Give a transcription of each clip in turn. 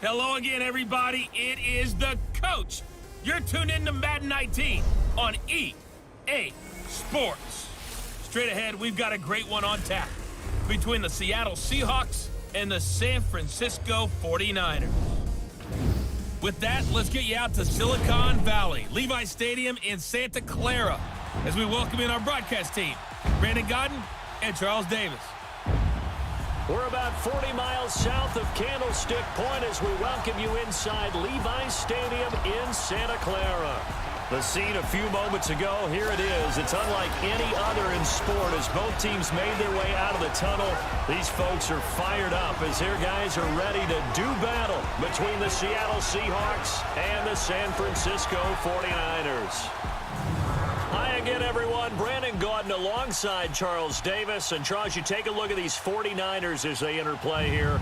Hello again, everybody. It is the coach. You're tuned in to Madden 19 on EA Sports. Straight ahead, we've got a great one on tap between the Seattle Seahawks and the San Francisco 49ers. With that, let's get you out to Silicon Valley, Levi Stadium in Santa Clara, as we welcome in our broadcast team, Brandon Godden and Charles Davis. We're about 40 miles south of Candlestick Point as we welcome you inside Levi Stadium in Santa Clara. The scene a few moments ago, here it is. It's unlike any other in sport as both teams made their way out of the tunnel. These folks are fired up as their guys are ready to do battle between the Seattle Seahawks and the San Francisco 49ers. Hi again, everyone. Brandon Gaudin alongside Charles Davis. And Charles, you take a look at these 49ers as they enter play here.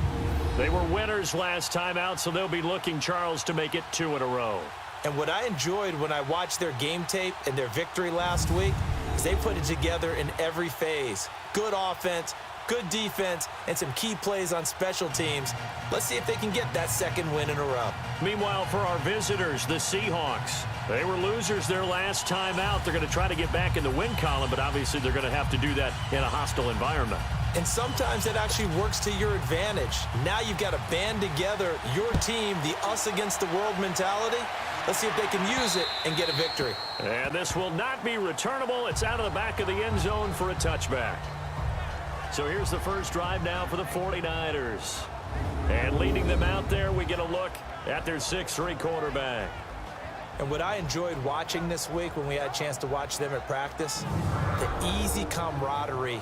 They were winners last time out, so they'll be looking, Charles, to make it 2 in a row. And what I enjoyed when I watched their game tape and their victory last week is they put it together in every phase. Good offense, good defense, and some key plays on special teams. Let's see if they can get that second win in a row. Meanwhile, for our visitors, the Seahawks, they were losers their last time out. They're going to try to get back in the win column, but obviously they're going to have to do that in a hostile environment. And sometimes it actually works to your advantage. Now you've got to band together your team, the us against the world mentality. Let's see if they can use it and get a victory. And this will not be returnable. It's out of the back of the end zone for a touchback. So here's the first drive now for the 49ers. And leading them out there, we get a look at their 6'3" quarterback. And what I enjoyed watching this week when we had a chance to watch them at practice, the easy camaraderie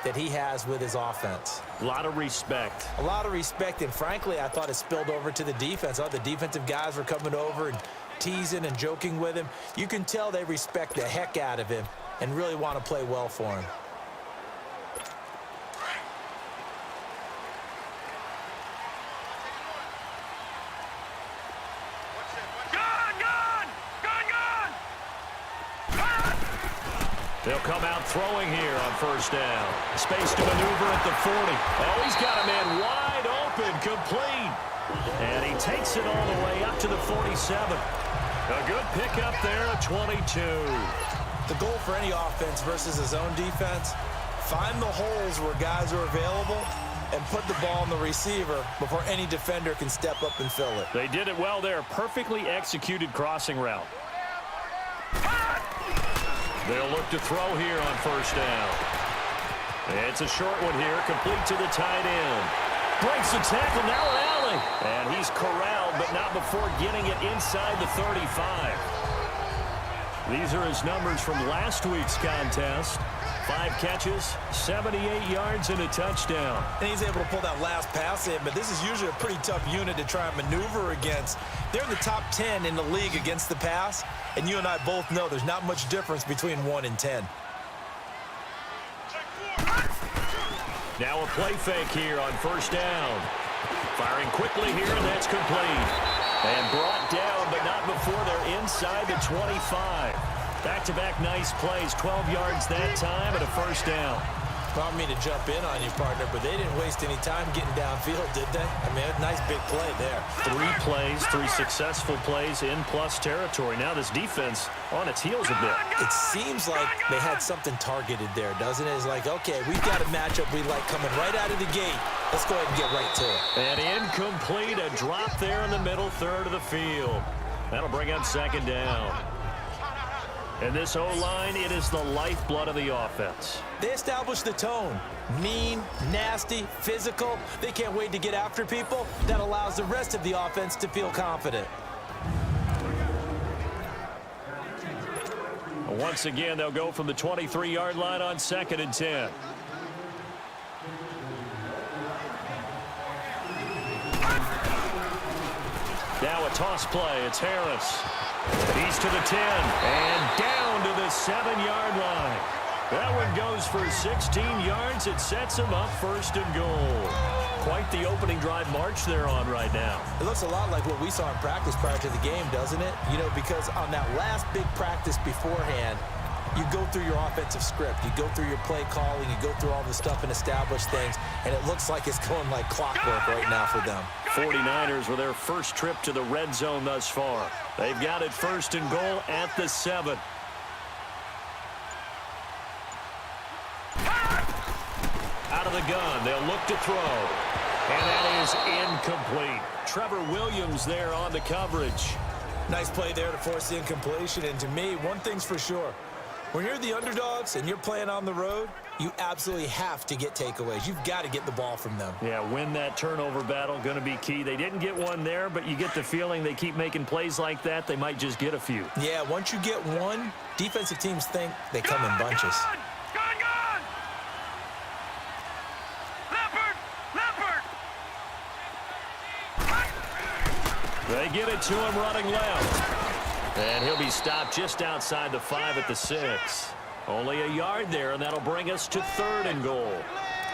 that he has with his offense. A lot of respect. A lot of respect, and frankly, I thought it spilled over to the defense. All the defensive guys were coming over and teasing and joking with him. You can tell they respect the heck out of him and really want to play well for him. They'll come out throwing here on first down. Space to maneuver at the 40. Oh, he's got a man wide open, complete. And he takes it all the way up to the 47. A good pickup there at 22. The goal for any offense versus his own defense, find the holes where guys are available and put the ball on the receiver before any defender can step up and fill it. They did it well there. Perfectly executed crossing route. They'll look to throw here on first down. It's a short one here, complete to the tight end. Breaks the tackle, now an alley. And he's corralled, but not before getting it inside the 35. These are his numbers from last week's contest. 5 catches, 78 yards, and a touchdown. And he's able to pull that last pass in, but this is usually a pretty tough unit to try and maneuver against. They're in the top 10 in the league against the pass, and you and I both know there's not much difference between 1 and 10. Now a play fake here on first down. Firing quickly here, and that's complete. And brought down, but not before they're inside the 25. Back-to-back nice plays, 12 yards that time and a first down. I don't mean to jump in on you, partner, but they didn't waste any time getting downfield, did they? I mean, a nice big play there. 3 plays, 3 successful plays in plus territory. Now this defense on its heels a bit. It seems like they had something targeted there, doesn't it? It's like, okay, we've got a matchup we like coming right out of the gate. Let's go ahead and get right to it. And incomplete, a drop there in the middle third of the field. That'll bring up second down. And this O-line, it is the lifeblood of the offense. They establish the tone. Mean, nasty, physical. They can't wait to get after people. That allows the rest of the offense to feel confident. Once again, they'll go from the 23-yard line on 2nd and 10. Now a toss play. It's Harris. He's to the 10 and down to the 7-yard line. That one goes for 16 yards. It sets him up first and goal. Quite the opening drive march they're on right now. It looks a lot like what we saw in practice prior to the game, doesn't it? You know, because on that last big practice beforehand, You go through your offensive script. You go through your play calling. You go through all the stuff and establish things, and it looks like it's going like clockwork right now for them. 49ers with their first trip to the red zone thus far. They've got it first and goal at the 7. Out of the gun, they'll look to throw. And that is incomplete. Trevor Williams there on the coverage. Nice play there to force the incompletion. And to me, one thing's for sure. When you're the underdogs and you're playing on the road, you absolutely have to get takeaways. You've got to get the ball from them. Yeah, win that turnover battle, going to be key. They didn't get one there, but you get the feeling they keep making plays like that, they might just get a few. Yeah, once you get one, defensive teams think they come in bunches. Gone! Leopard! They get it to him running left. And he'll be stopped just outside the 5 at the 6. Only a yard there, and that'll bring us to 3rd and goal.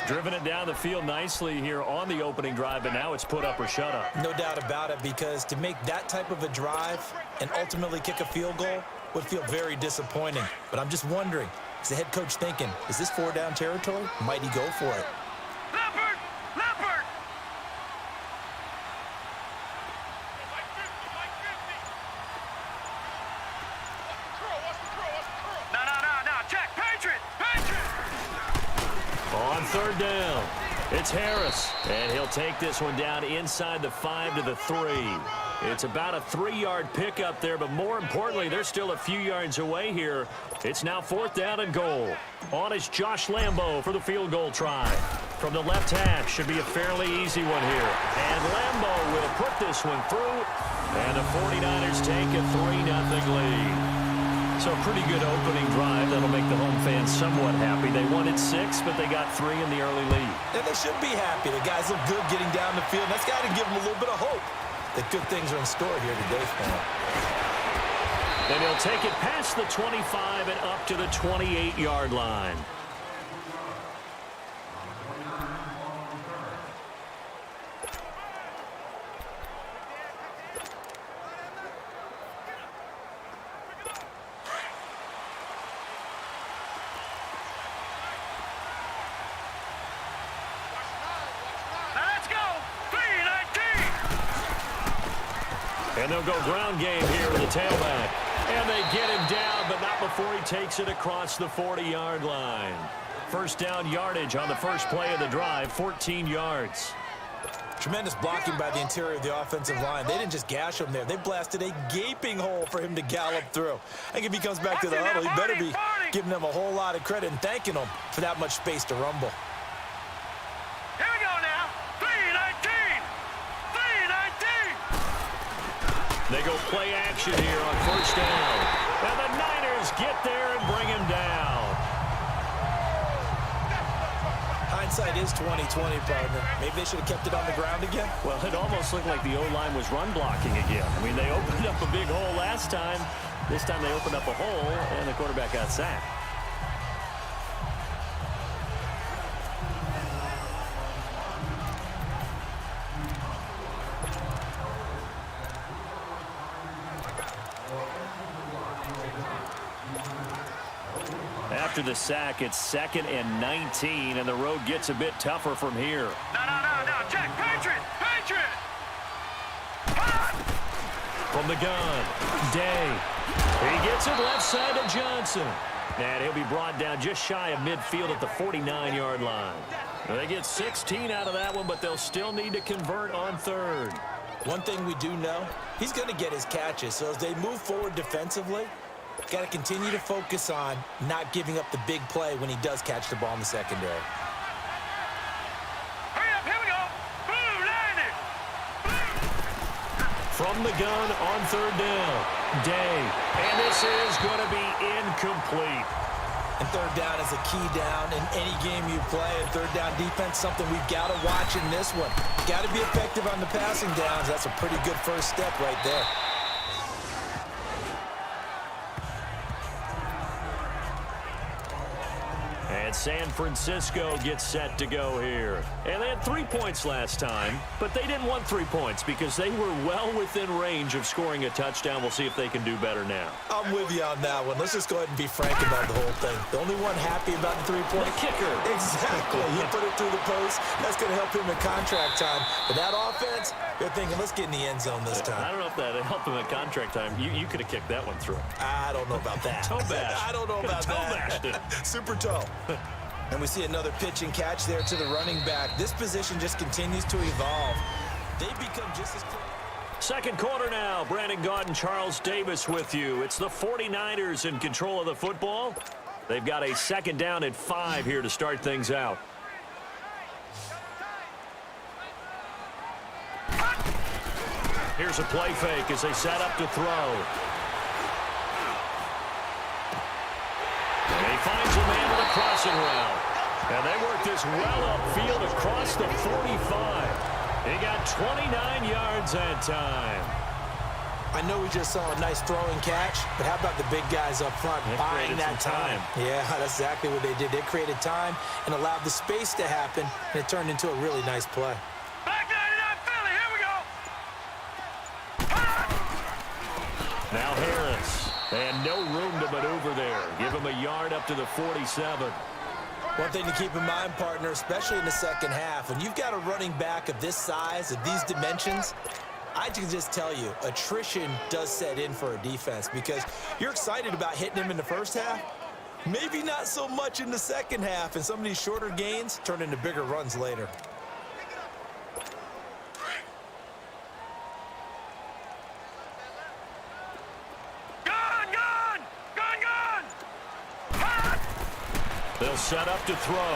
Driven it down the field nicely here on the opening drive, but now it's put up or shut up. No doubt about it, because to make that type of a drive and ultimately kick a field goal would feel very disappointing. But I'm just wondering, is the head coach thinking, is this 4-down territory? Might he go for it? Leopard! No, check! Patriot! On 3rd down, it's Harris. And he'll take this one down inside the 5 to the 3. It's about a 3-yard pickup there, but more importantly, they're still a few yards away here. It's now 4th down and goal. On is Josh Lambo for the field goal try. From the left half, should be a fairly easy one here. And Lambo will put this one through. And the 49ers take a 3-0 lead. So a pretty good opening drive. That'll make the home fans somewhat happy. They wanted 6, but they got 3 in the early lead. And they should be happy. The guys look good getting down the field. That's got to give them a little bit of hope that good things are in store here today for them. Then he'll take it past the 25 and up to the 28-yard line. And they'll go ground game here with the tailback. And they get him down, but not before he takes it across the 40-yard line. First down yardage on the first play of the drive, 14 yards. Tremendous blocking by the interior of the offensive line. They didn't just gash him there. They blasted a gaping hole for him to gallop through. I think if he comes back to the huddle, he better be giving them a whole lot of credit and thanking them for that much space to rumble. Here we go now. 3-19. They go play action here on first down. And the Niners get there and bring him down. Hindsight is 20/20, partner. Maybe they should have kept it on the ground again. Well, it almost looked like the O-line was run blocking again. I mean, they opened up a big hole last time. This time they opened up a hole, and the quarterback got sacked. After the sack, it's 2nd and 19, and the road gets a bit tougher from here. No, check, Patriot! From the gun, Day. He gets it left side to Johnson. And he'll be brought down just shy of midfield at the 49-yard line. They get 16 out of that one, but they'll still need to convert on 3rd. One thing we do know, he's going to get his catches. So as they move forward defensively, got to continue to focus on not giving up the big play when he does catch the ball in the secondary. Hurry up, here we go. Blue line it. From the gun on 3rd down, Day. And this is going to be incomplete. And 3rd down is a key down in any game you play. And 3rd down defense, something we've got to watch in this one. Got to be effective on the passing downs. That's a pretty good first step right there. And San Francisco gets set to go here. And they had 3 points last time, but they didn't want 3 points because they were well within range of scoring a touchdown. We'll see if they can do better now. I'm with you on that one. Let's just go ahead and be frank about the whole thing. The only one happy about the 3-point? The kicker. Exactly. He put it through the post. That's going to help him in contract time. But that offense, they're thinking, let's get in the end zone this time. I don't know if that helped him in contract time. You could have kicked that one through. I don't know about that. Toe bash. I don't know about that. Super toe. And we see another pitch and catch there to the running back. This position just continues to evolve. They become just as... Second quarter now. Brandon Gaudin and Charles Davis with you. It's the 49ers in control of the football. They've got a second down and 5 here to start things out. Here's a play fake as they set up to throw. And he finds a man with a crossing route. And they work this well upfield across the 45. He got 29 yards that time. I know we just saw a nice throw and catch, but how about the big guys up front buying that time? Yeah, that's exactly what they did. They created time and allowed the space to happen, and it turned into a really nice play. Back 99 Philly, here we go. Now Harris, and no room to maneuver there. Give him a yard up to the 47. One thing to keep in mind, partner, especially in the second half, when you've got a running back of this size, of these dimensions, I can just tell you, attrition does set in for a defense because you're excited about hitting him in the first half, maybe not so much in the second half, and some of these shorter gains turn into bigger runs later. They'll set up to throw.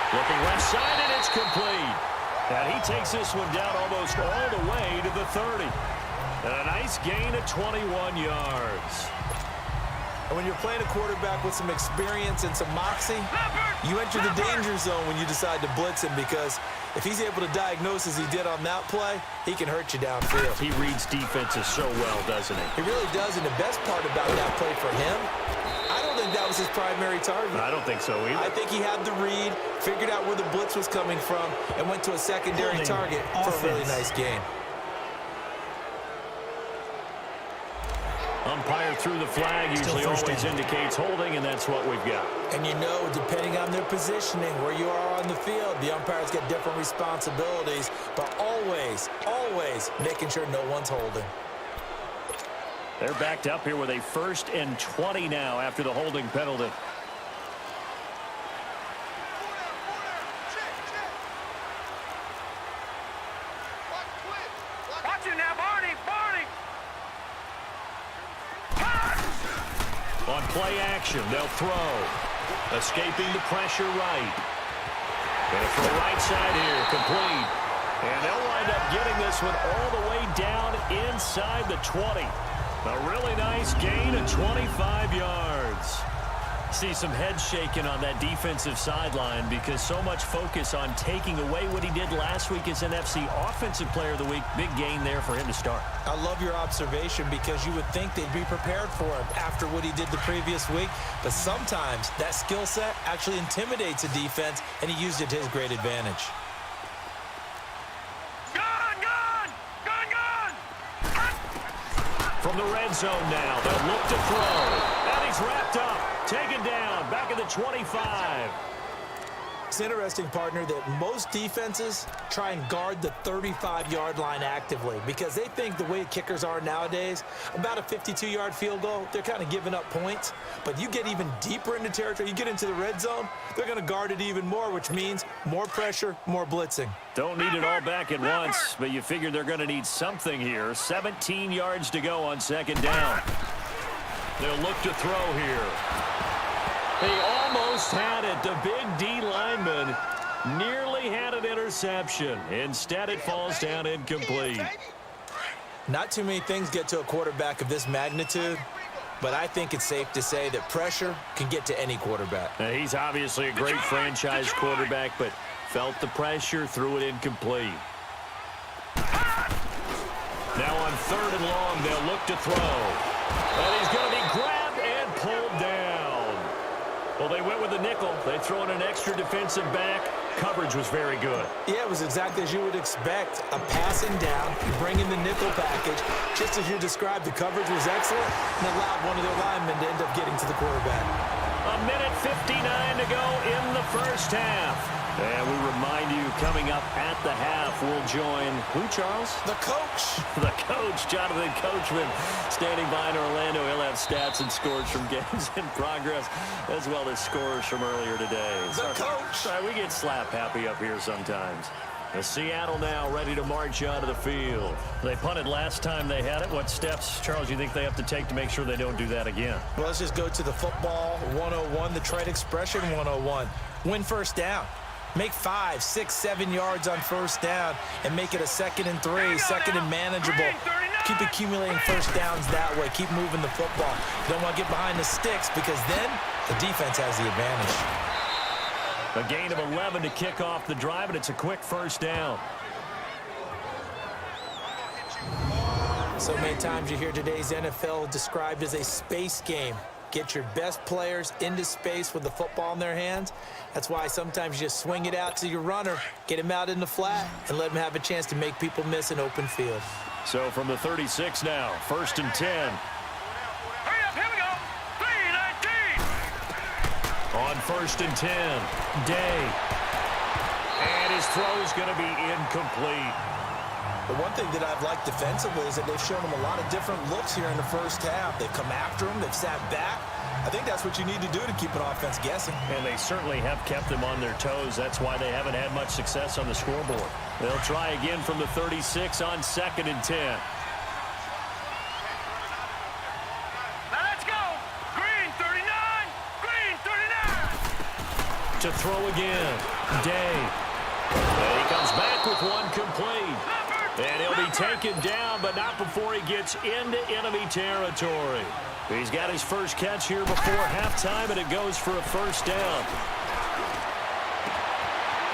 Looking left side, and it's complete. And he takes this one down almost all the way to the 30. And a nice gain of 21 yards. And when you're playing a quarterback with some experience and some moxie, you enter the danger zone when you decide to blitz him because if he's able to diagnose as he did on that play, he can hurt you downfield. He reads defenses so well, doesn't he? He really does, and the best part about that play for him, I don't think that was his primary target. I don't think so either. I think he had the read, figured out where the blitz was coming from, and went to a secondary target for a really nice gain. Umpire through the flag usually always indicates holding, and that's what we've got. And you know, depending on their positioning, where you are on the field, the umpires get different responsibilities, but always, always making sure no one's holding. They're backed up here with a 1st and 20 now after the holding penalty. Watch it now, Barney, Barney. On play action, they'll throw. Escaping the pressure right. Gonna throw right side here, complete. And they'll wind up getting this one all the way down inside the 20. A really nice gain of 25 yards. See some heads shaking on that defensive sideline because so much focus on taking away what he did last week as NFC Offensive Player of the Week. Big gain there for him to start. I love your observation because you would think they'd be prepared for him after what he did the previous week. But sometimes that skill set actually intimidates a defense, and he used it to his great advantage. From the red zone now, they'll look to throw. And he's wrapped up, taken down, back at the 25. It's interesting, partner, that most defenses try and guard the 35-yard line actively because they think the way kickers are nowadays, about a 52-yard field goal, they're kind of giving up points. But you get even deeper into territory, you get into the red zone, they're going to guard it even more, which means more pressure, more blitzing. Don't need it all back at once, but you figure they're going to need something here. 17 yards to go on second down. They'll look to throw here. He almost had it. The big D lineman nearly had an interception. Instead, it falls down incomplete. Not too many things get to a quarterback of this magnitude, but I think it's safe to say that pressure can get to any quarterback. Now, he's obviously a great franchise quarterback, but felt the pressure, threw it incomplete. Now on 3rd and long, they'll look to throw. And he's going to be grabbed and pulled down. the nickel. They throw in an extra defensive back. Coverage was very good. Yeah, it was exactly as you would expect. A passing down, you bring in the nickel package. Just as you described, the coverage was excellent and allowed one of their linemen to end up getting to the quarterback. A minute 59 to go in the first half. And we remind you, coming up at the half, we'll join who, Charles? The coach. The coach, Jonathan Coachman, standing by in Orlando. He'll have stats and scores from games in progress, as well as scores from earlier today. The coach. Sorry, we get slap happy up here sometimes. The Seattle now ready to march onto the field. They punted last time they had it. What steps, Charles, you think they have to take to make sure they don't do that again? Well, let's just go to the football 101, the trade expression 101. Win first down. Make 5, 6, 7 yards on first down and make it a 2nd and 3, 2nd and manageable. Keep accumulating first downs that way. Keep moving the football. You don't want to get behind the sticks because then the defense has the advantage. A gain of 11 to kick off the drive, and it's a quick first down. So many times you hear today's NFL described as a space game. Get your best players into space with the football in their hands. That's why sometimes you just swing it out to your runner, get him out in the flat, and let him have a chance to make people miss an open field. So from the 36 now, 1st and 10. Hurry up, here we go. 3-19. On 1st and 10, Day. And his throw's going to be incomplete. The one thing that I've liked defensively is that they've shown him a lot of different looks here in the first half. They've come after him. They've sat back. I think that's what you need to do to keep an offense guessing. And they certainly have kept them on their toes. That's why they haven't had much success on the scoreboard. They'll try again from the 36 on 2nd and 10. Now let's go. Green 39. Green 39. To throw again, Day. And he comes back with one complete. And he'll be taken down, but not before he gets into enemy territory. He's got his first catch here before halftime, and it goes for a first down.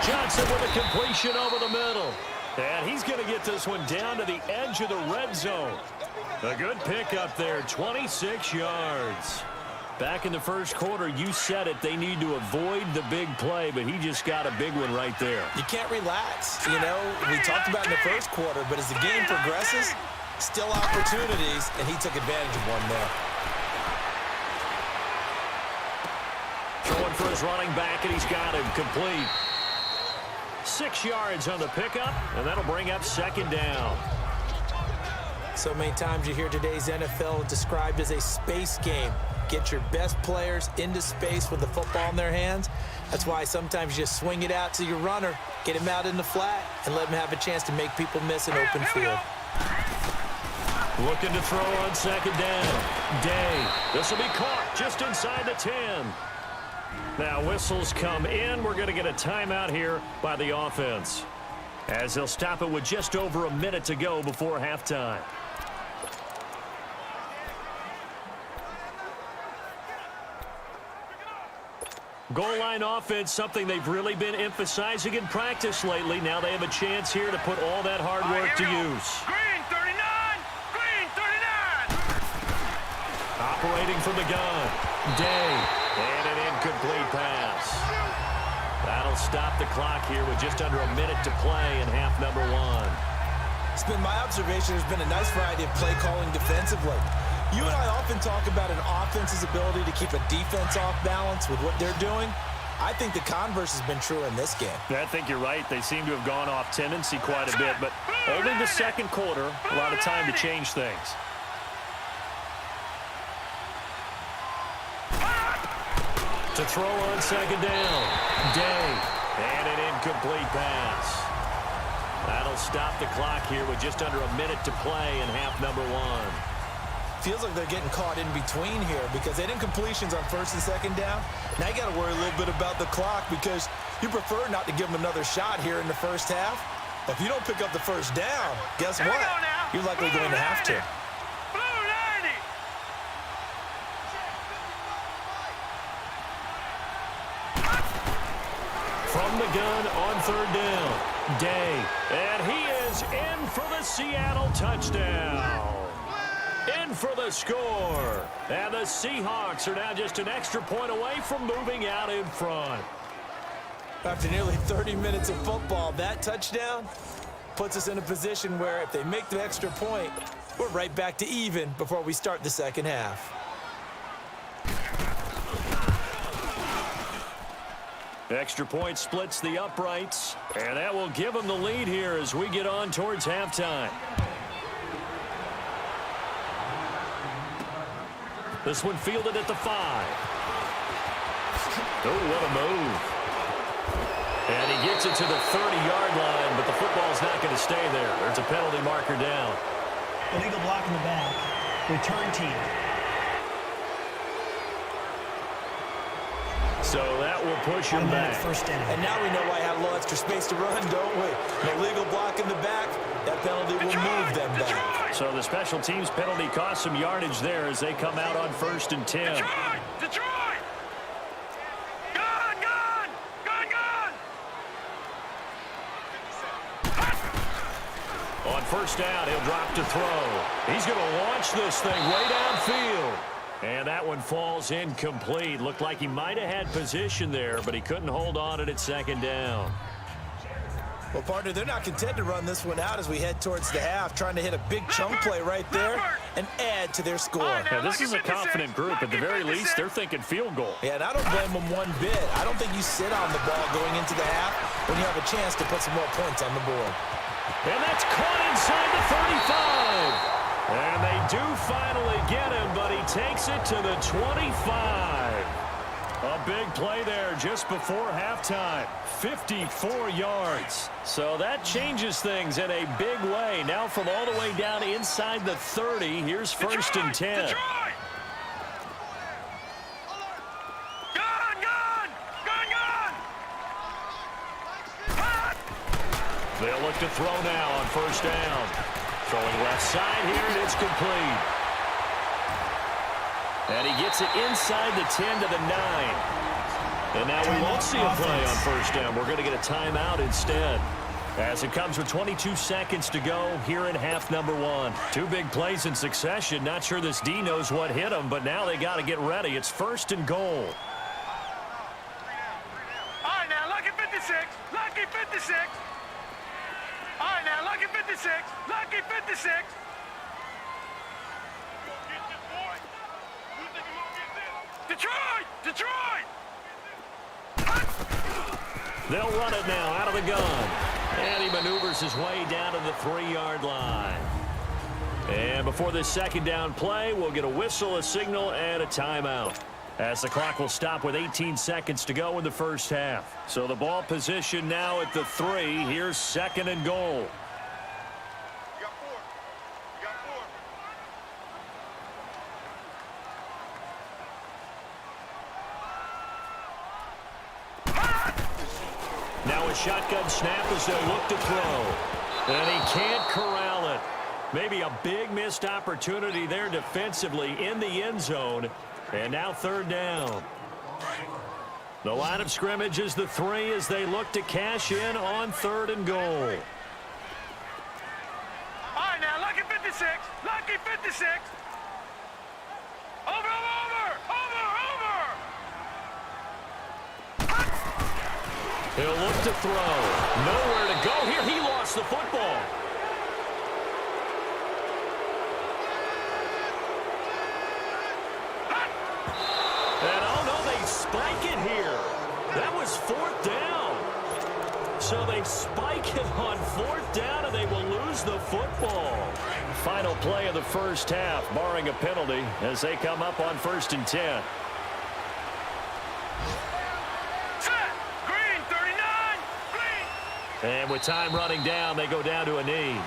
Johnson with a completion over the middle. And he's going to get this one down to the edge of the red zone. A good pickup there, 26 yards. Back in the first quarter, you said it, they need to avoid the big play, but he just got a big one right there. You can't relax. You know, we talked about in the first quarter, but as the game progresses, still opportunities, and he took advantage of one there. Throwing for his running back, and he's got him complete. 6 yards on the pickup, and that'll bring up 2nd down. So many times you hear today's NFL described as a space game. Get your best players into space with the football in their hands. That's why sometimes you just swing it out to your runner, get him out in the flat, and let him have a chance to make people miss an open field. Looking to throw on 2nd down. Day. This will be caught just inside the 10. Now whistles come in. We're going to get a timeout here by the offense, as they'll stop it with just over a minute to go before halftime. Goal line offense, something they've really been emphasizing in practice lately. Now they have a chance here to put all that hard work to use. Green 39. Green 39. Operating from the gun. Day. And an incomplete pass. That'll stop the clock here with just under a minute to play in half number 1. It's been my observation there's been a nice variety of play calling defensively. You and I often talk about an offense's ability to keep a defense off balance with what they're doing. I think the converse has been true in this game. I think you're right. They seem to have gone off tendency quite a bit, but only the second quarter, a lot of time to change things. To throw on 2nd down. Day. And an incomplete pass. That'll stop the clock here with just under a minute to play in half number 1. Feels like they're getting caught in between here because they didn't completions on 1st and 2nd down. Now you got to worry a little bit about the clock because you prefer not to give them another shot here in the first half. If you don't pick up the first down, guess what? You're likely going to have to. From the gun on 3rd down, Day. And he is in for the Seattle touchdown. in for the score. And the Seahawks are now just an extra point away from moving out in front. After nearly 30 minutes of football, that touchdown puts us in a position where if they make the extra point, we're right back to even before we start the second half. Extra point splits the uprights, and that will give them the lead here as we get on towards halftime. This one fielded at the 5. Oh, what a move. And he gets it to the 30-yard line, but the football's not going to stay there. There's a penalty marker down. Illegal block in the back. Return team. So that will push him back. First down. And now we know why I had a little extra space to run, don't we? No legal block in the back. That penalty will move them back. So the special teams penalty cost some yardage there as they come out on 1st and 10. Detroit! Detroit! Gun! Gun! Gun! Gun! On 1st down, he'll drop to throw. He's going to launch this thing way downfield. And that one falls incomplete. Looked like he might have had position there, but he couldn't hold on it at 2nd down. Well, partner, they're not content to run this one out as we head towards the half, trying to hit a big chunk play right there and add to their score. Yeah, this is a confident group. At the very least, they're thinking field goal. Yeah, and I don't blame them one bit. I don't think you sit on the ball going into the half when you have a chance to put some more points on the board. And that's caught inside the 35. And they do finally get him, but he takes it to the 25. A big play there just before halftime. 54 yards. So that changes things in a big way. Now from all the way down inside the 30, here's 1st and 10. Detroit! Gun! Gun! Gun! Gun! They'll look to throw now on 1st down. Throwing left side here, and it's complete. And he gets it inside the 10 to the 9. And now we won't see a play on 1st down. We're going to get a timeout instead. As it comes with 22 seconds to go here in half number 1. 2 big plays in succession. Not sure this D knows what hit him, but now they got to get ready. It's 1st and goal. All right, now, lucky 56. Lucky 56. All right, now, lucky 56. Lucky 56. Detroit! Detroit! They'll run it now out of the gun. And he maneuvers his way down to the 3-yard line. And before this 2nd down play, we'll get a whistle, a signal, and a timeout. As the clock will stop with 18 seconds to go in the 1st half. So the ball position now at the 3. Here's 2nd and goal. Now a shotgun snap as they look to throw. And he can't corral it. Maybe a big missed opportunity there defensively in the end zone. And now 3rd down. The line of scrimmage is the 3 as they look to cash in on 3rd and goal. All right, now, lucky 56. Lucky 56. Over, over, over, over. He'll look to throw. Nowhere to go here. He lost the football. And oh no, they spike it here. That was 4th down. So they spike it on 4th down and they will lose the football. Final play of the 1st half, barring a penalty, as they come up on 1st and 10. And with time running down, they go down to a knee.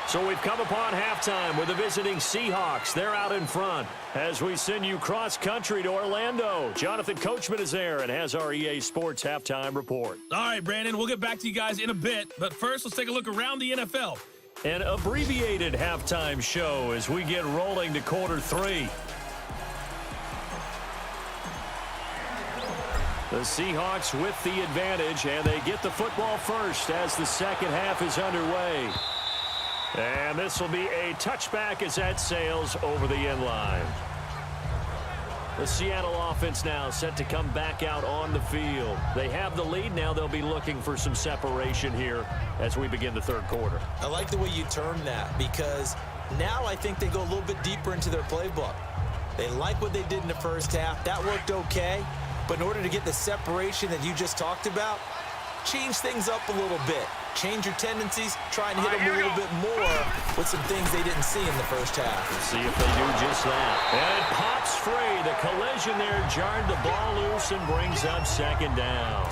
So we've come upon halftime with the visiting Seahawks. They're out in front as we send you cross-country to Orlando. Jonathan Coachman is there and has our EA Sports halftime report. All right, Brandon, we'll get back to you guys in a bit. But first, let's take a look around the NFL. An abbreviated halftime show as we get rolling to quarter 3. The Seahawks with the advantage, and they get the football first as the second half is underway. And this will be a touchback as that sails over the end line. The Seattle offense now set to come back out on the field. They have the lead. Now they'll be looking for some separation here as we begin the third quarter. I like the way you term that, because now I think they go a little bit deeper into their playbook. They like what they did in the first half. That worked okay. But in order to get the separation that you just talked about, change things up a little bit. Change your tendencies, try and hit them a little bit more with some things they didn't see in the first half. See if they do just that. And it pops free. The collision there jarred the ball loose and brings up second down.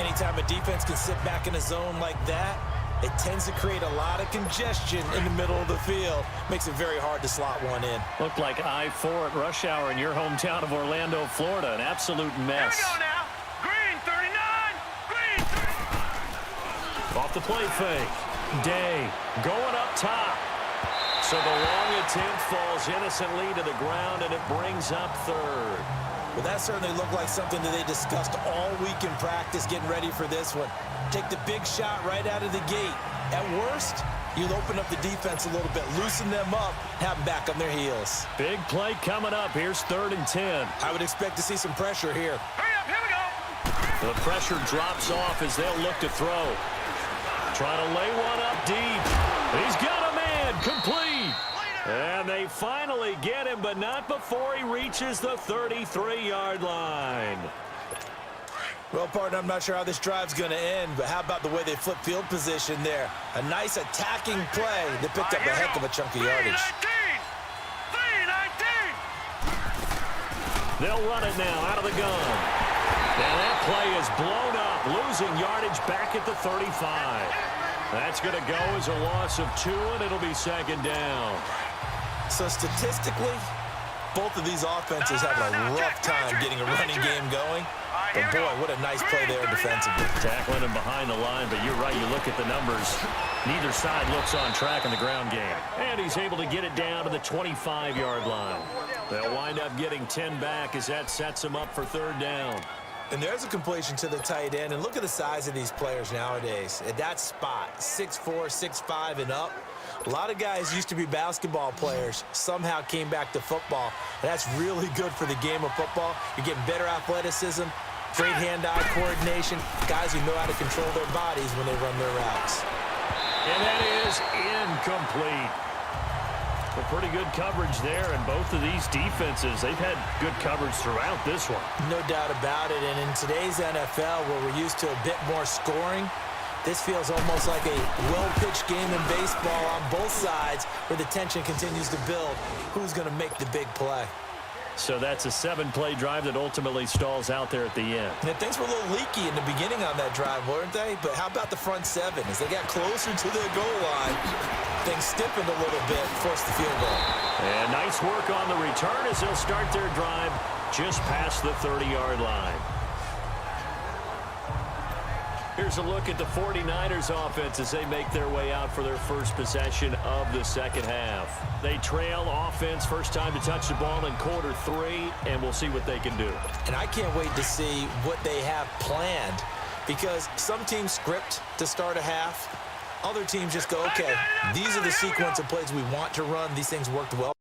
Anytime a defense can sit back in a zone like that, it tends to create a lot of congestion in the middle of the field. Makes it very hard to slot one in. Looked like I-4 at rush hour in your hometown of Orlando, Florida. An absolute mess. Here we go now. Green 39. Green 39. Off the play fake. Day going up top. So the long attempt falls innocently to the ground, and it brings up third. Well, that certainly looked like something that they discussed all week in practice getting ready for this one. Take the big shot right out of the gate. At worst, you'll open up the defense a little bit, loosen them up, have them back on their heels. Big play coming up. Here's 3rd and 10. I would expect to see some pressure here. Hurry up, here we go. The pressure drops off as they'll look to throw. Trying to lay one up deep. He's got a man. Complete. And they finally get him, but not before he reaches the 33-yard line. Well, partner, I'm not sure how this drive's going to end, but how about the way they flip field position there? A nice attacking play that picked up a heck of a chunk of yardage. 3-19. They'll run it now out of the gun. And that play is blown up, losing yardage back at the 35. That's going to go as a loss of 2, and it'll be second down. So statistically, both of these offenses having a rough time getting a running game going. But boy, what a nice play there defensively. Tackling him behind the line, but you're right, you look at the numbers. Neither side looks on track in the ground game. And he's able to get it down to the 25-yard line. They'll wind up getting 10 back as that sets them up for 3rd down. And there's a completion to the tight end. And look at the size of these players nowadays. At that spot, 6'4", 6'5", and up. A lot of guys used to be basketball players, somehow came back to football. And that's really good for the game of football. You're getting better athleticism, great hand-eye coordination, guys who know how to control their bodies when they run their routes. And that is incomplete. Well, pretty good coverage there, and both of these defenses, they've had good coverage throughout this one. No doubt about it, and in today's NFL, where we're used to a bit more scoring, this feels almost like a well-pitched game in baseball on both sides, where the tension continues to build. Who's going to make the big play? So that's a 7-play drive that ultimately stalls out there at the end. And things were a little leaky in the beginning on that drive, weren't they? But how about the front 7? As they got closer to their goal line, things stiffened a little bit, forced the field goal. And nice work on the return as they'll start their drive just past the 30-yard line. Here's a look at the 49ers offense as they make their way out for their first possession of the second half. They trail offense, first time to touch the ball in quarter 3, and we'll see what they can do. And I can't wait to see what they have planned, because some teams script to start a half. Other teams just go, okay, these are the sequence of plays we want to run. These things worked well.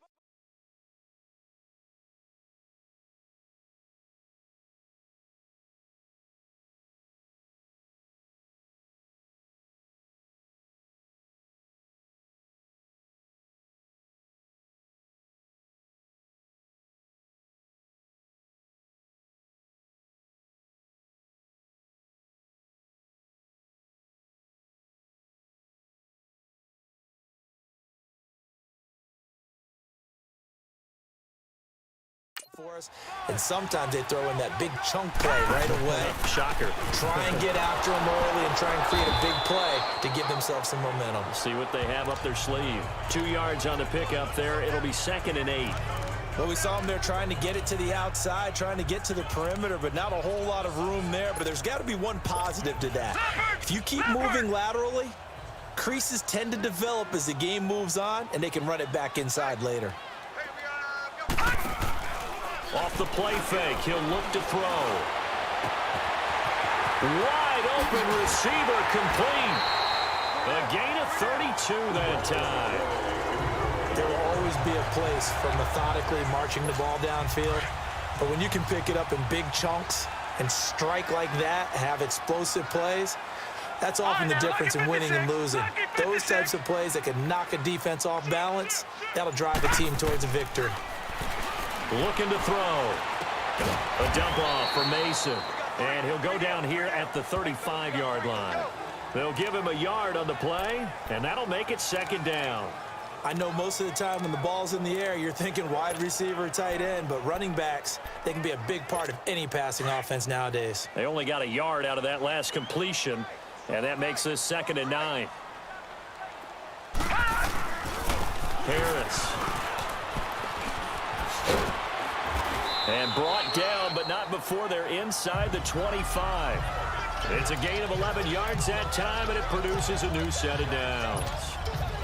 For us, and sometimes they throw in that big chunk play right away. Shocker. Try and get after them early and try and create a big play to give themselves some momentum. See what they have up their sleeve. 2 yards on the pickup there. It'll be 2nd and 8. Well, we saw them there trying to get it to the outside, trying to get to the perimeter, but not a whole lot of room there. But there's got to be one positive to that. If you keep moving laterally, creases tend to develop as the game moves on, and they can run it back inside later. Off the play fake, he'll look to throw. Wide open receiver complete. A gain of 32 that time. There will always be a place for methodically marching the ball downfield. But when you can pick it up in big chunks and strike like that, have explosive plays, that's often the difference in winning and losing. Those types of plays that can knock a defense off balance, that'll drive a team towards a victory. Looking to throw. A dump off for Mason. And he'll go down here at the 35-yard line. They'll give him a yard on the play, and that'll make it second down. I know most of the time when the ball's in the air, you're thinking wide receiver, tight end, but running backs, they can be a big part of any passing offense nowadays. They only got a yard out of that last completion, and that makes this 2nd and 9. Harris. And brought down, but not before they're inside the 25. It's a gain of 11 yards that time, and it produces a new set of downs.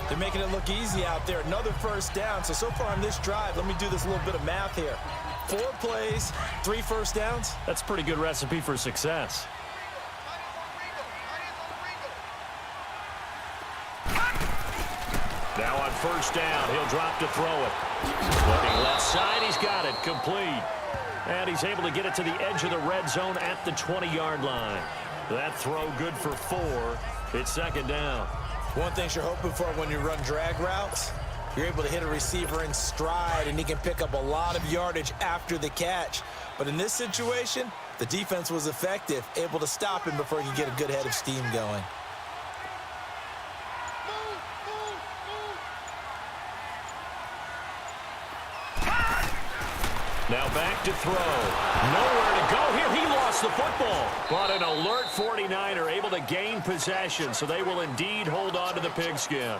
They're making it look easy out there. Another first down. So far on this drive, let me do this little bit of math here. 4 plays, 3 first downs. That's a pretty good recipe for success. Now on first down, he'll drop to throw it. Looking left side, he's got it, complete. And he's able to get it to the edge of the red zone at the 20-yard line. That throw good for 4. It's second down. One thing you're hoping for when you run drag routes, you're able to hit a receiver in stride, and he can pick up a lot of yardage after the catch. But in this situation, the defense was effective, able to stop him before he could get a good head of steam going. Now back to throw. Nowhere to go here. He lost the football. But an alert 49er able to gain possession, so they will indeed hold on to the pigskin.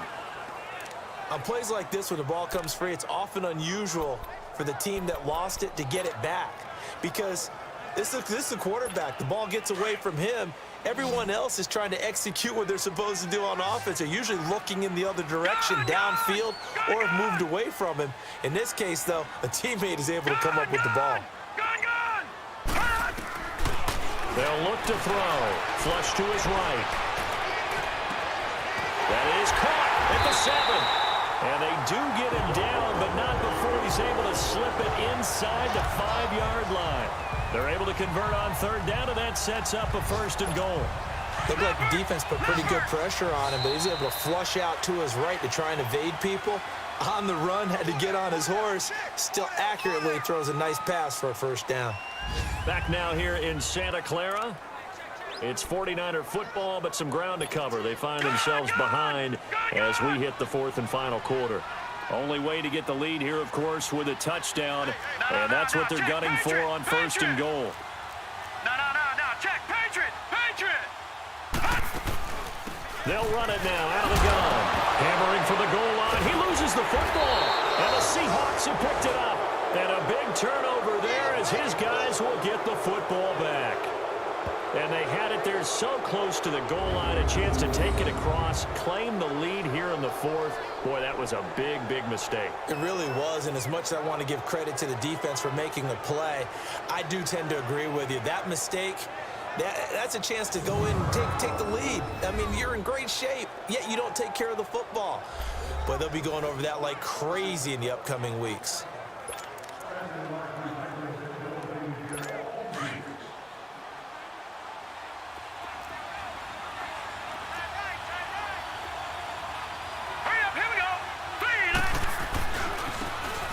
On plays like this, when the ball comes free, it's often unusual for the team that lost it to get it back. Because this is the quarterback. The ball gets away from him. Everyone else is trying to execute what they're supposed to do on offense. They're usually looking in the other direction, downfield, or have moved away from him. In this case, though, a teammate is able to come up with the ball. They'll look to throw. Flush to his right. That is caught at the 7. And they do get him down, but not before he's able to slip it inside the 5-yard line. They're able to convert on third down, and that sets up a 1st and goal. Looked like the defense put pretty good pressure on him, but he's able to flush out to his right to try and evade people. On the run, had to get on his horse. Still accurately throws a nice pass for a 1st down. Back now here in Santa Clara. It's 49er football, but some ground to cover. They find themselves behind as we hit the 4th and final quarter. Only way to get the lead here, of course, with a touchdown, and that's what they're gunning for on 1st and goal. No, check, Patriot! They'll run it now out of the gun. Hammering for the goal line. He loses the football, and the Seahawks have picked it up. And a big turnover there as his guys will get the football back. And they had it there so close to the goal line, a chance to take it across, claim the lead here in the 4th. Boy, that was a big, big mistake. It really was, and as much as I want to give credit to the defense for making the play, I do tend to agree with you. That mistake, that's a chance to go in and take the lead. I mean, you're in great shape, yet you don't take care of the football. But they'll be going over that like crazy in the upcoming weeks.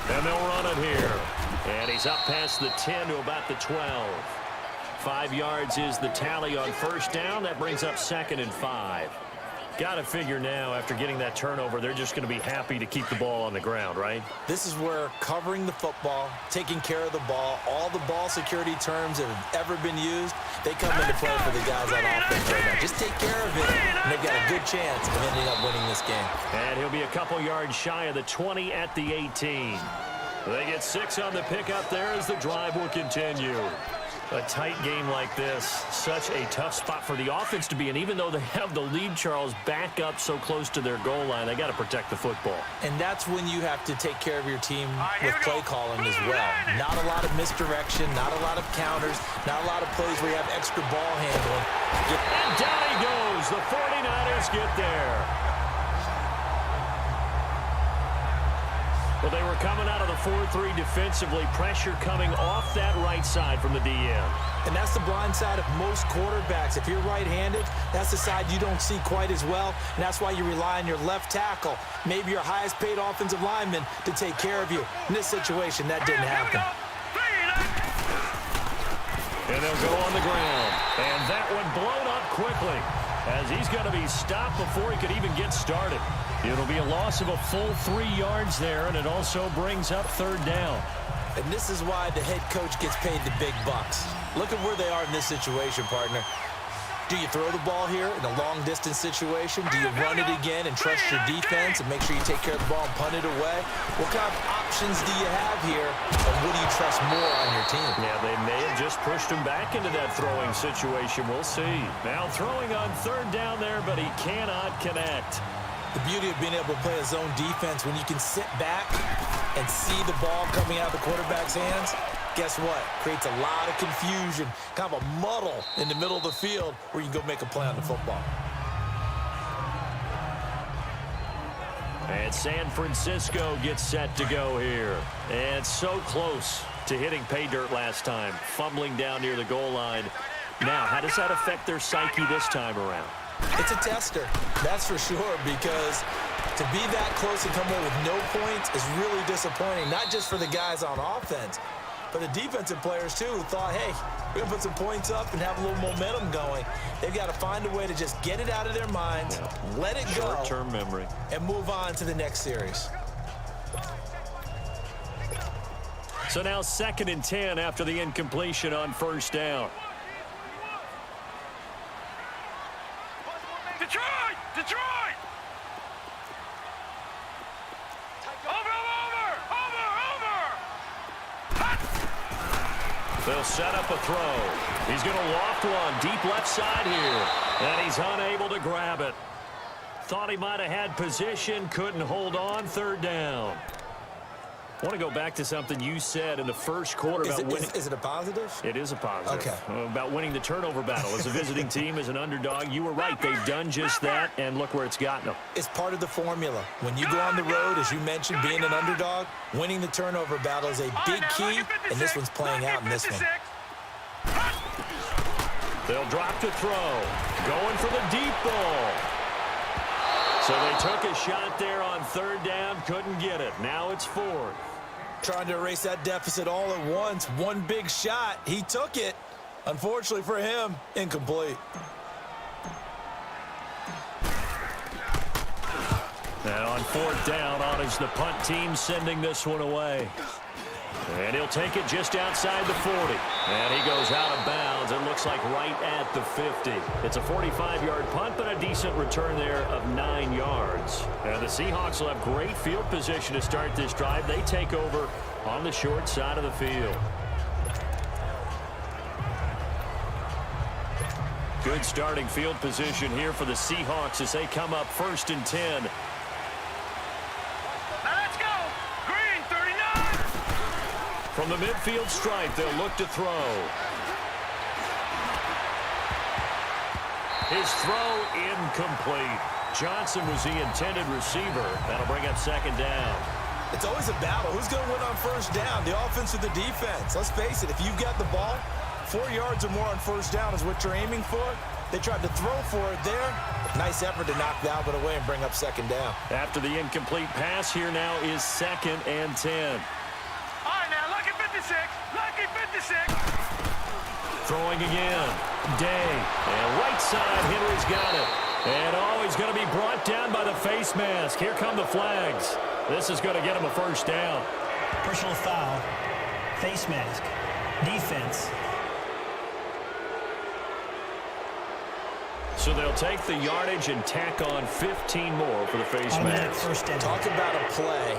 And they'll run it here. And he's up past the 10 to about the 12. 5 yards is the tally on 1st down. That brings up 2nd and 5. Got to figure now, after getting that turnover, they're just going to be happy to keep the ball on the ground, right? This is where covering the football, taking care of the ball, all the ball security terms that have ever been used, they come into play for the guys on offense right now. Just take care of it, and they've got a good chance of ending up winning this game. And he'll be a couple yards shy of the 20 at the 18. They get 6 on the pickup there as the drive will continue. A tight game like this, such a tough spot for the offense to be in. Even though they have the lead, Charles, back up so close to their goal line, they got to protect the football. And that's when you have to take care of your team with play calling as well. Not a lot of misdirection, not a lot of counters, not a lot of plays where you have extra ball handling. And down he goes. The 49ers get there. Well, they were coming out of the 4-3 defensively. Pressure coming off that right side from the DM. And that's the blind side of most quarterbacks. If you're right-handed, that's the side you don't see quite as well. And that's why you rely on your left tackle, maybe your highest-paid offensive lineman, to take care of you. In this situation, that didn't happen. And they'll go on the ground. And that one blown up quickly, as he's going to be stopped before he could even get started. It'll be a loss of a full 3 yards there, and it also brings up 3rd down. And this is why the head coach gets paid the big bucks. Look at where they are in this situation, partner. Do you throw the ball here in a long-distance situation? Do you run it again and trust your defense and make sure you take care of the ball and punt it away? What kind of options do you have here, and what do you trust more on your team? Yeah, they may have just pushed him back into that throwing situation. We'll see. Now throwing on 3rd down there, but he cannot connect. The beauty of being able to play a zone defense when you can sit back and see the ball coming out of the quarterback's hands, guess what? Creates a lot of confusion, kind of a muddle in the middle of the field where you can go make a play on the football. And San Francisco gets set to go here. And so close to hitting pay dirt last time, fumbling down near the goal line. Now, how does that affect their psyche this time around? It's a tester, that's for sure, because to be that close and come away with no points is really disappointing, not just for the guys on offense, but the defensive players, too, who thought, hey, we're going to put some points up and have a little momentum going. They've got to find a way to just get it out of their minds, let it go, short-term memory, and move on to the next series. So now 2nd and 10 after the incompletion on 1st down. Detroit! Detroit! They'll set up a throw. He's going to loft one deep left side here, and he's unable to grab it. Thought he might have had position, couldn't hold on. 3rd down. I want to go back to something you said in the first quarter about winning. Is it a positive? It is a positive. Okay. About winning the turnover battle as a visiting team, as an underdog. You were right. They've done just that, and look where it's gotten them. It's part of the formula. When you go on the road, as you mentioned, being an underdog, winning the turnover battle is a big key, and this one's playing out in this one. They'll drop to throw. Going for the deep ball. So they took a shot there on 3rd down, couldn't get it. Now it's 4th. Trying to erase that deficit all at once. One big shot. He took it. Unfortunately for him, incomplete. Now on 4th down, on is the punt team sending this one away. And he'll take it just outside the 40. And he goes out of bounds. It looks like right at the 50. It's a 45-yard punt, but a decent return there of 9 yards. Now the Seahawks will have great field position to start this drive. They take over on the short side of the field. Good starting field position here for the Seahawks as they come up 1st and 10. From the midfield stripe, they'll look to throw. His throw incomplete. Johnson was the intended receiver. That'll bring up 2nd down. It's always a battle. Who's going to win on 1st down, the offense or the defense? Let's face it, if you've got the ball, 4 yards or more on 1st down is what you're aiming for. They tried to throw for it there. Nice effort to knock the Albert away and bring up 2nd down. After the incomplete pass, here now is 2nd and 10. Lucky 56. Throwing again. Day. And right side, Henry's got it. And he's going to be brought down by the face mask. Here come the flags. This is going to get him a 1st down. Personal foul. Face mask. Defense. So they'll take the yardage and tack on 15 more for the face mask. 1st down. Talk about a play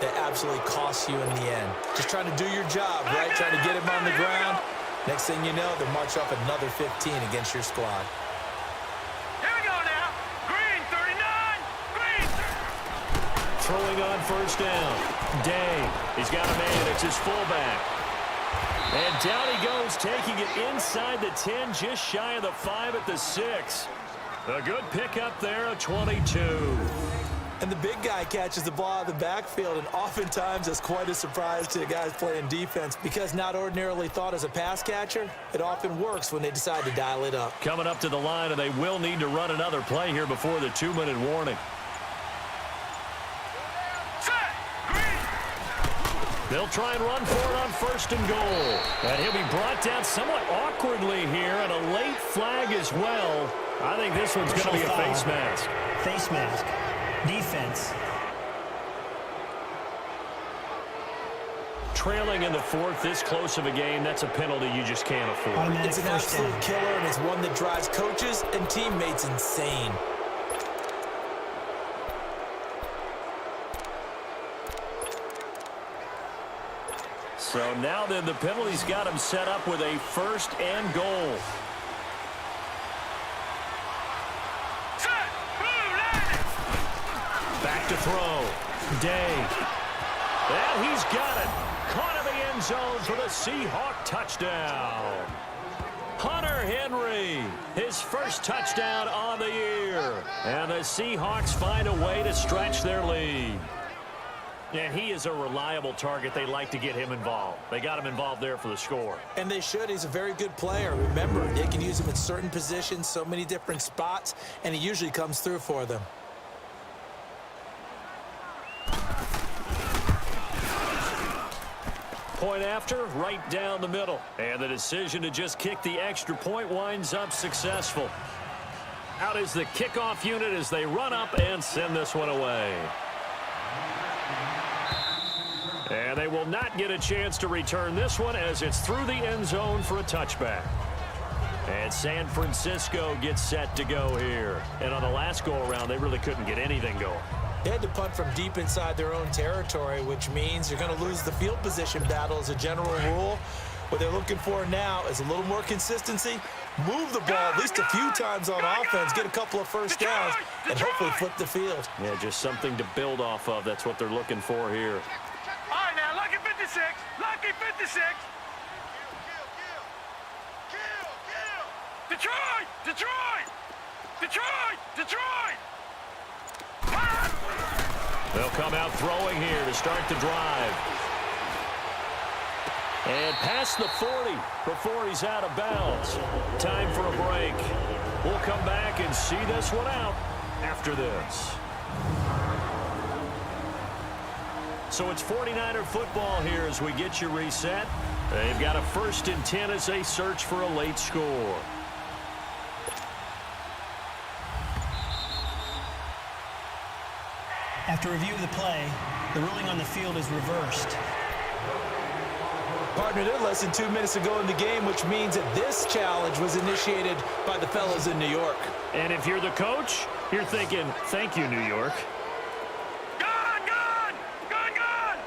that absolutely costs you in the end. Just trying to do your job, right? Trying to get him on the ground. Next thing you know, they'll march off another 15 against your squad. Here we go now. Green 39. Green. Throwing on first down. Day. He's got a man. It's his fullback. And down he goes, taking it inside the 10, just shy of the 5 at the 6. A good pickup there, a 22. And the big guy catches the ball out of the backfield, and oftentimes it's quite a surprise to the guys playing defense because not ordinarily thought as a pass catcher, it often works when they decide to dial it up. Coming up to the line, and they will need to run another play here before the 2-minute warning. Set. Green. They'll try and run for it on first and goal. And he'll be brought down somewhat awkwardly here, and a late flag as well. I think this one's going to be a face mask. Face mask. Defense. Trailing in the 4th, this close of a game, that's a penalty you just can't afford. Automatic It's an first absolute down. killer, and it's one that drives coaches and teammates insane. So now then, the penalty's got him set up with a first and goal. Set. Blue line. Back to throw. Day. And he's got it. Caught in the end zone for the Seahawk touchdown. Hunter Henry, his first touchdown on the year. And the Seahawks find a way to stretch their lead. And he is a reliable target. They like to get him involved. They got him involved there for the score. And they should. He's a very good player. Remember, they can use him in certain positions, so many different spots, and he usually comes through for them. Point after, right down the middle. And the decision to just kick the extra point winds up successful. Out is the kickoff unit as they run up and send this one away. And they will not get a chance to return this one as it's through the end zone for a touchback. And San Francisco gets set to go here. And on the last go-around, they really couldn't get anything going. They had to punt from deep inside their own territory, which means you're going to lose the field position battle as a general rule. What they're looking for now is a little more consistency, move the ball at least a few times on offense, get a couple of first downs, and hopefully flip the field. Yeah, just something to build off of. That's what they're looking for here. All right now, lucky 56. Lucky 56. Detroit! Detroit! Detroit! Detroit! They'll come out throwing here to start the drive. And past the 40 before he's out of bounds. Time for a break. We'll come back and see this one out after this. So it's 49er football here as we get you reset. They've got a 1st and 10 as they search for a late score. After review of the play, the ruling on the field is reversed. Partner, they're less than 2 minutes to go in the game, which means that this challenge was initiated by the fellas in New York. And if you're the coach, you're thinking, thank you, New York. Gone! Gone! Gone! Gone!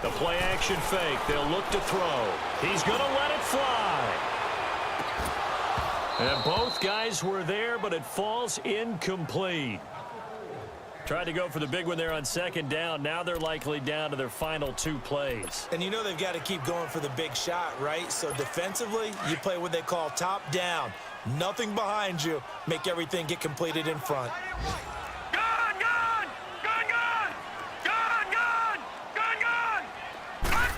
The play action fake. They'll look to throw. He's going to let it fly. And both guys were there, but it falls incomplete. Tried to go for the big one there on 2nd down. Now they're likely down to their final 2 plays. And you know they've got to keep going for the big shot, right? So defensively, you play what they call top down. Nothing behind you. Make everything get completed in front. Gone! Gone! Gone! Gone! Gone! Gone! Gone! Gone!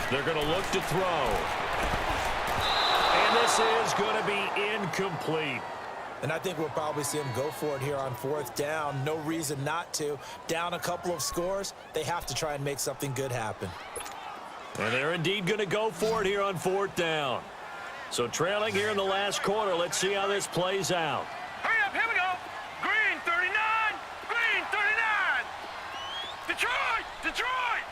They're going to look to throw. And this is going to be incomplete. And I think we'll probably see them go for it here on 4th down. No reason not to. Down a couple of scores, they have to try and make something good happen. And they're indeed going to go for it here on 4th down. So trailing here in the last quarter, let's see how this plays out. Hurry up, here we go. Green 39. Green 39. Detroit! Detroit!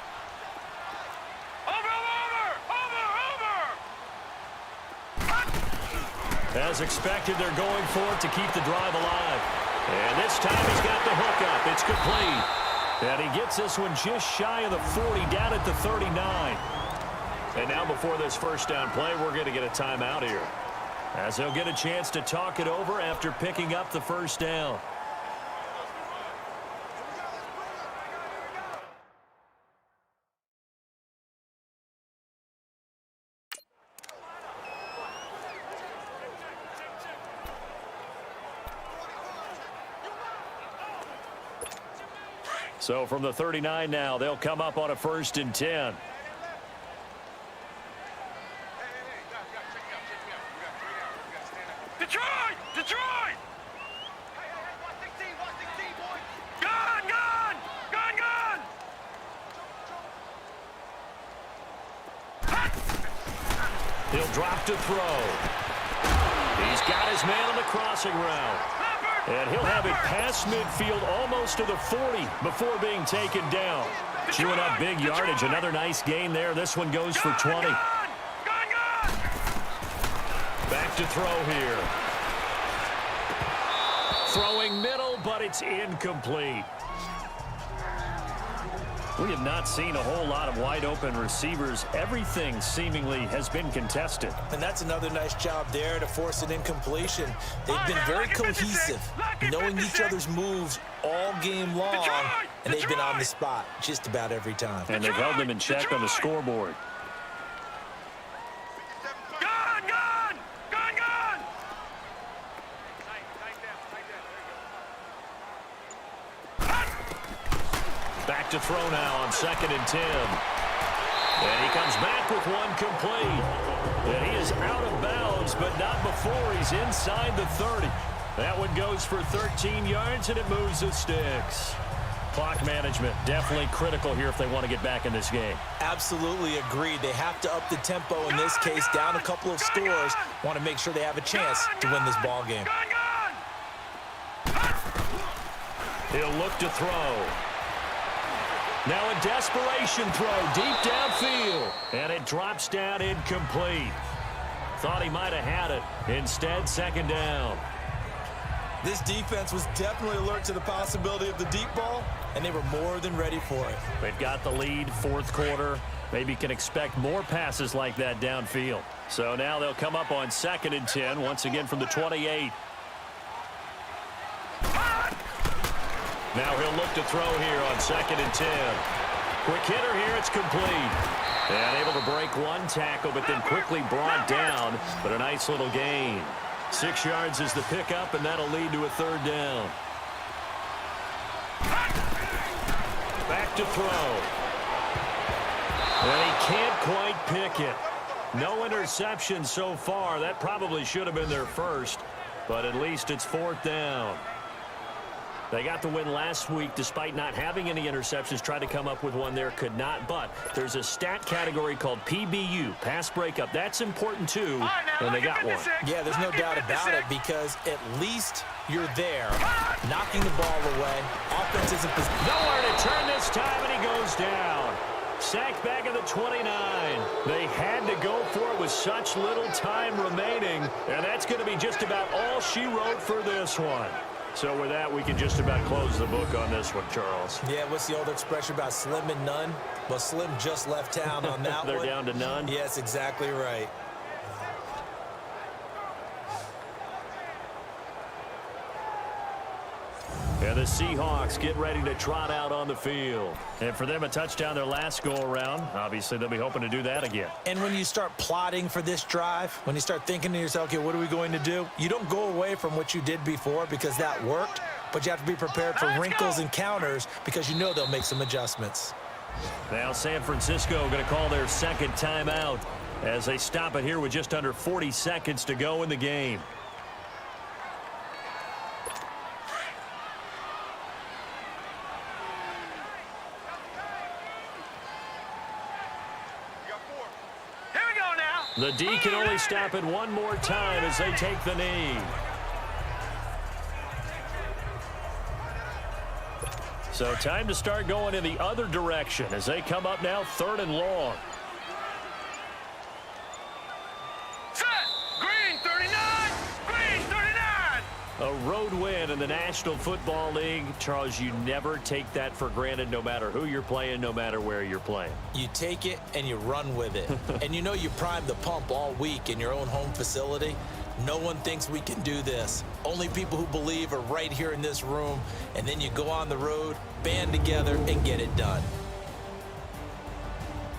Over, over, over, over! As expected, they're going for it to keep the drive alive. And this time he's got the hook up. It's complete. And he gets this one just shy of the 40, down at the 39. And now before this first down play, we're going to get a timeout here, as they'll get a chance to talk it over after picking up the first down. So from the 39 now, they'll come up on a 1st and 10. Detroit! Detroit! Gun! Gun! Gun! Gun! He'll drop to throw. He's got his man on the crossing route. And he'll have it past midfield almost to the 40 before being taken down. Chewing up big yardage. Another nice gain there. This one goes for 20. Back to throw here. Throwing middle, but it's incomplete. We have not seen a whole lot of wide-open receivers. Everything seemingly has been contested. And that's another nice job there to force an incompletion. They've been very cohesive, knowing each other's moves all game long, and they've been on the spot just about every time. And they've held them in check on the scoreboard. Gun! Gun! Gun! Gun! Back to throw now on 2nd and 10. And he comes back with one complete. And he is out of bounds, but not before he's inside the 30. That one goes for 13 yards, and it moves the sticks. Clock management, definitely critical here if they want to get back in this game. Absolutely agreed. They have to up the tempo in this case, down a couple of scores. Want to make sure they have a chance to win this ball game. He'll look to throw. Now a desperation throw deep downfield. And it drops down incomplete. Thought he might have had it. Instead, 2nd down. This defense was definitely alert to the possibility of the deep ball, and they were more than ready for it. They've got the lead, 4th quarter. Maybe can expect more passes like that downfield. So now they'll come up on 2nd and 10, once again from the 28. Now he'll look to throw here on 2nd and 10. Quick hitter here, it's complete. And able to break one tackle, but then quickly brought down. But a nice little gain. 6 yards is the pickup, and that'll lead to a 3rd down. Back to throw. And he can't quite pick it. No interception so far. That probably should have been their first, but at least it's 4th down. They got the win last week despite not having any interceptions. Tried to come up with one there, could not. But there's a stat category called PBU, pass breakup. That's important too, and they got one. Yeah, there's no doubt about it, because at least you're there, knocking the ball away. Offense isn't nowhere to turn this time, and he goes down. Sacked back at the 29. They had to go for it with such little time remaining, and that's going to be just about all she wrote for this one. So with that, we can just about close the book on this one, Charles. Yeah, what's the old expression about slim and none? Well, Slim just left town on that They're one. down to none? Yes, exactly right. And the Seahawks get ready to trot out on the field. And for them, a touchdown their last go-around. Obviously, they'll be hoping to do that again. And when you start plotting for this drive, when you start thinking to yourself, okay, what are we going to do? You don't go away from what you did before because that worked, but you have to be prepared for wrinkles and counters because you know they'll make some adjustments. Now San Francisco going to call their 2nd timeout as they stop it here with just under 40 seconds to go in the game. The D can only stop it one more time as they take the knee. So time to start going in the other direction as they come up now 3rd and long. Set! Green, 39! A road win in the National Football League. Charles, you never take that for granted no matter who you're playing, no matter where you're playing. You take it and you run with it. And you know you primed the pump all week in your own home facility. No one thinks we can do this. Only people who believe are right here in this room. And then you go on the road, band together, and get it done.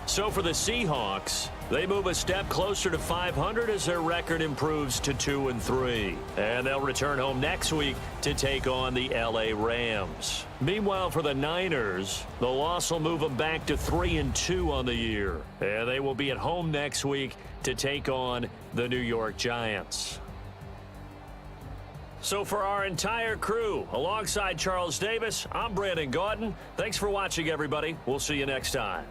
So for the Seahawks, they move a step closer to 500 as their record improves to 2-3. And they'll return home next week to take on the LA Rams. Meanwhile, for the Niners, the loss will move them back to 3-2 on the year. And they will be at home next week to take on the New York Giants. So for our entire crew, alongside Charles Davis, I'm Brandon Gaudin. Thanks for watching, everybody. We'll see you next time.